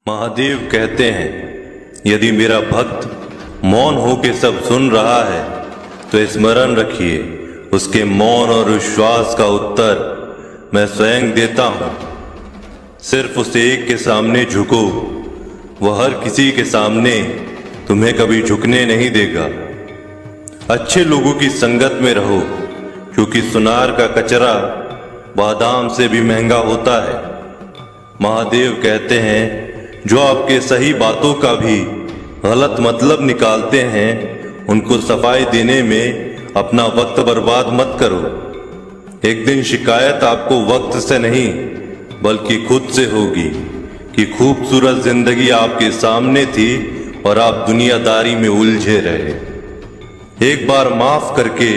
महादेव कहते हैं, यदि मेरा भक्त मौन होके सब सुन रहा है तो स्मरण रखिए, उसके मौन और विश्वास का उत्तर मैं स्वयं देता हूं। सिर्फ उस एक के सामने झुको, वह हर किसी के सामने तुम्हें कभी झुकने नहीं देगा। अच्छे लोगों की संगत में रहो, क्योंकि सुनार का कचरा बादाम से भी महंगा होता है। महादेव कहते हैं, जो आपके सही बातों का भी गलत मतलब निकालते हैं, उनको सफाई देने में अपना वक्त बर्बाद मत करो। एक दिन शिकायत आपको वक्त से नहीं बल्कि खुद से होगी कि खूबसूरत जिंदगी आपके सामने थी और आप दुनियादारी में उलझे रहे। एक बार माफ करके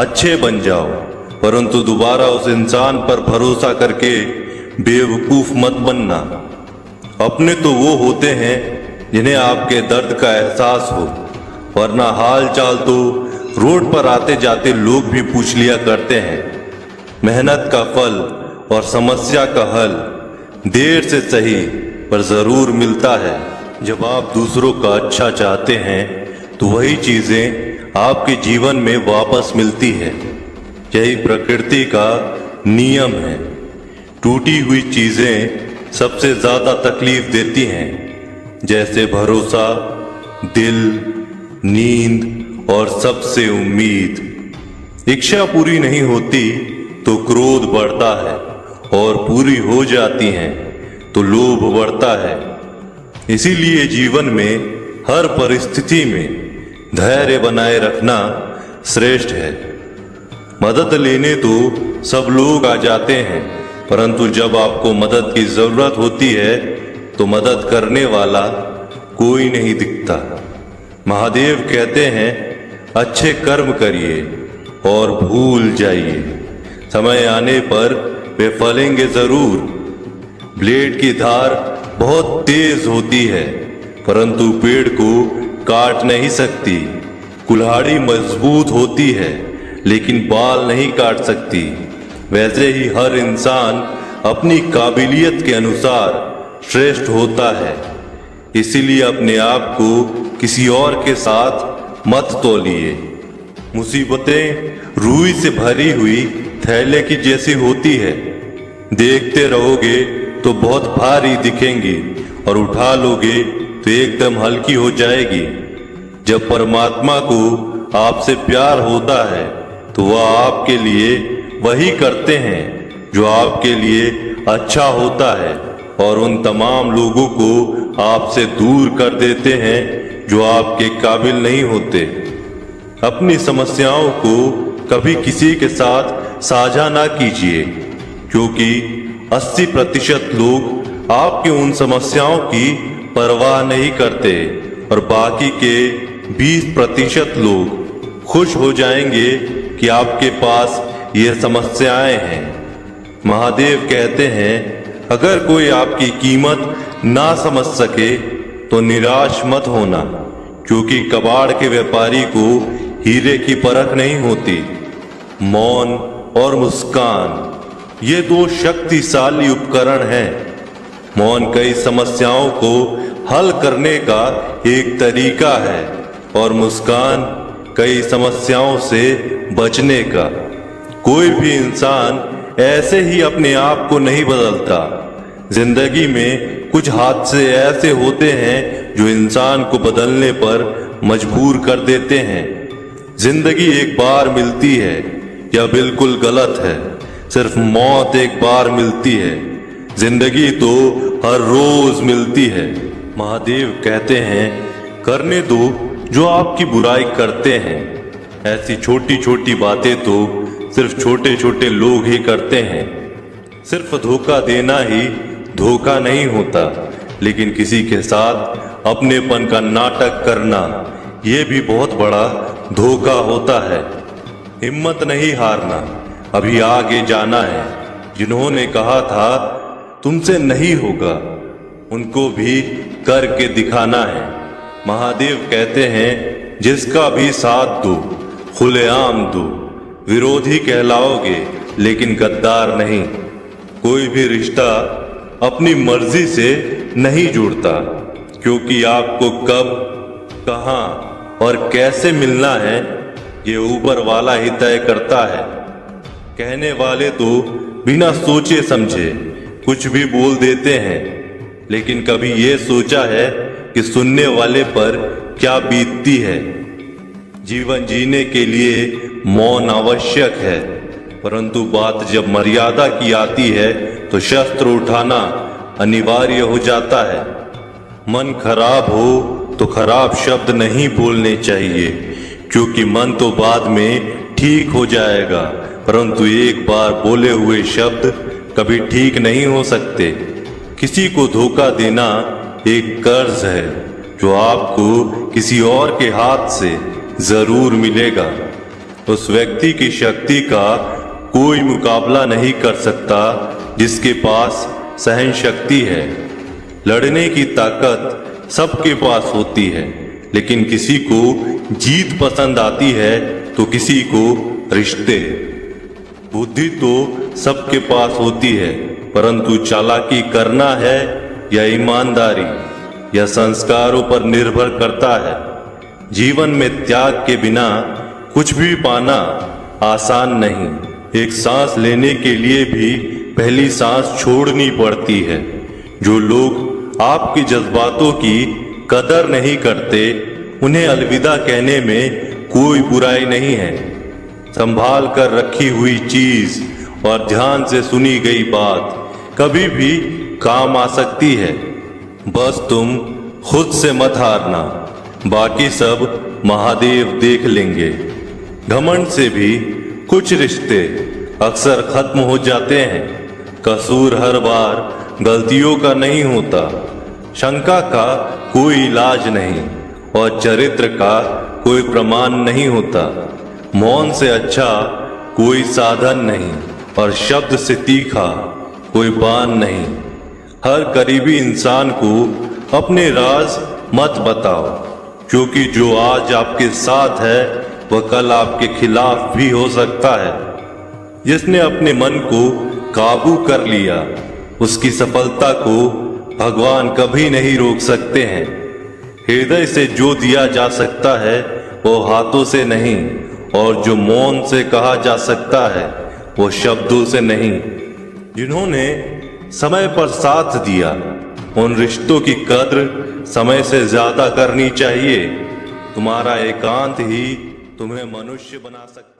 अच्छे बन जाओ, परंतु दोबारा उस इंसान पर भरोसा करके बेवकूफ मत बनना। अपने तो वो होते हैं जिन्हें आपके दर्द का एहसास हो, वरना हाल चाल तो रोड पर आते जाते लोग भी पूछ लिया करते हैं। मेहनत का फल और समस्या का हल देर से सही पर जरूर मिलता है। जब आप दूसरों का अच्छा चाहते हैं तो वही चीजें आपके जीवन में वापस मिलती है। यही प्रकृति का नियम है। टूटी हुई चीजें सबसे ज्यादा तकलीफ देती हैं, जैसे भरोसा, दिल, नींद और सबसे उम्मीद। इच्छा पूरी नहीं होती तो क्रोध बढ़ता है, और पूरी हो जाती हैं तो लोभ बढ़ता है। इसीलिए जीवन में हर परिस्थिति में धैर्य बनाए रखना श्रेष्ठ है। मदद लेने तो सब लोग आ जाते हैं, परंतु जब आपको मदद की जरूरत होती है तो मदद करने वाला कोई नहीं दिखता। महादेव कहते हैं, अच्छे कर्म करिए और भूल जाइए, समय आने पर वे फलेंगे जरूर। ब्लेड की धार बहुत तेज होती है, परंतु पेड़ को काट नहीं सकती। कुल्हाड़ी मजबूत होती है, लेकिन बाल नहीं काट सकती। वैसे ही हर इंसान अपनी काबिलियत के अनुसार श्रेष्ठ होता है। इसीलिए अपने आप को किसी और के साथ मत तौलिए। मुसीबतें रुई से भरी हुई थैले की जैसी होती है, देखते रहोगे तो बहुत भारी दिखेंगी और उठा लोगे तो एकदम हल्की हो जाएगी। जब परमात्मा को आपसे प्यार होता है तो वह आपके लिए वही करते हैं जो आपके लिए अच्छा होता है, और उन तमाम लोगों को आपसे दूर कर देते हैं जो आपके काबिल नहीं होते। अपनी समस्याओं को कभी किसी के साथ साझा ना कीजिए, क्योंकि 80% लोग आपके उन समस्याओं की परवाह नहीं करते और बाकी के 20% लोग खुश हो जाएंगे कि आपके पास ये समस्याएं हैं। महादेव कहते हैं, अगर कोई आपकी कीमत ना समझ सके तो निराश मत होना, क्योंकि कबाड़ के व्यापारी को हीरे की परख नहीं होती। मौन और मुस्कान ये दो शक्तिशाली उपकरण हैं। मौन कई समस्याओं को हल करने का एक तरीका है और मुस्कान कई समस्याओं से बचने का। कोई भी इंसान ऐसे ही अपने आप को नहीं बदलता। जिंदगी में कुछ हादसे ऐसे होते हैं जो इंसान को बदलने पर मजबूर कर देते हैं। जिंदगी एक बार मिलती है, यह बिल्कुल गलत है। सिर्फ मौत एक बार मिलती है, जिंदगी तो हर रोज मिलती है। महादेव कहते हैं, करने दो जो आपकी बुराई करते हैं। ऐसी छोटी छोटी बातें तो सिर्फ छोटे छोटे लोग ही करते हैं। सिर्फ धोखा देना ही धोखा नहीं होता, लेकिन किसी के साथ अपनेपन का नाटक करना ये भी बहुत बड़ा धोखा होता है। हिम्मत नहीं हारना, अभी आगे जाना है। जिन्होंने कहा था तुमसे नहीं होगा, उनको भी करके दिखाना है। महादेव कहते हैं, जिसका भी साथ दो, खुलेआम दो। विरोधी कहलाओगे लेकिन गद्दार नहीं। कोई भी रिश्ता अपनी मर्जी से नहीं जुड़ता, क्योंकि आपको कब, कहां और कैसे मिलना है ये ऊपर वाला ही तय करता है। कहने वाले तो बिना सोचे समझे कुछ भी बोल देते हैं, लेकिन कभी ये सोचा है कि सुनने वाले पर क्या बीतती है। जीवन जीने के लिए मौन आवश्यक है, परंतु बात जब मर्यादा की आती है तो शस्त्र उठाना अनिवार्य हो जाता है। मन खराब हो तो खराब शब्द नहीं बोलने चाहिए, क्योंकि मन तो बाद में ठीक हो जाएगा, परंतु एक बार बोले हुए शब्द कभी ठीक नहीं हो सकते। किसी को धोखा देना एक कर्ज है जो आपको किसी और के हाथ से जरूर मिलेगा। उस व्यक्ति की शक्ति का कोई मुकाबला नहीं कर सकता जिसके पास सहन शक्ति है। लड़ने की ताकत सबके पास होती है, लेकिन किसी को जीत पसंद आती है तो किसी को रिश्ते। बुद्धि तो सबके पास होती है, परंतु चालाकी करना है या ईमानदारी या संस्कारों पर निर्भर करता है। जीवन में त्याग के बिना कुछ भी पाना आसान नहीं। एक सांस लेने के लिए भी पहली सांस छोड़नी पड़ती है। जो लोग आपके जज्बातों की कदर नहीं करते, उन्हें अलविदा कहने में कोई बुराई नहीं है। संभाल कर रखी हुई चीज और ध्यान से सुनी गई बात कभी भी काम आ सकती है। बस तुम खुद से मत हारना, बाकी सब महादेव देख लेंगे। घमंड से भी कुछ रिश्ते अक्सर खत्म हो जाते हैं। कसूर हर बार गलतियों का नहीं होता, शंका का कोई इलाज नहीं और चरित्र का कोई प्रमाण नहीं होता। मौन से अच्छा कोई साधन नहीं और शब्द से तीखा कोई बाण नहीं। हर करीबी इंसान को अपने राज मत बताओ, क्योंकि जो आज आपके साथ है वह कल आपके खिलाफ भी हो सकता है। जिसने अपने मन को काबू कर लिया, उसकी सफलता को भगवान कभी नहीं रोक सकते हैं। हृदय से जो दिया जा सकता है वो हाथों से नहीं, और जो मौन से कहा जा सकता है वो शब्दों से नहीं। जिन्होंने समय पर साथ दिया, उन रिश्तों की कद्र समय से ज्यादा करनी चाहिए। तुम्हारा एकांत ही तुम्हें मनुष्य बना सकता है।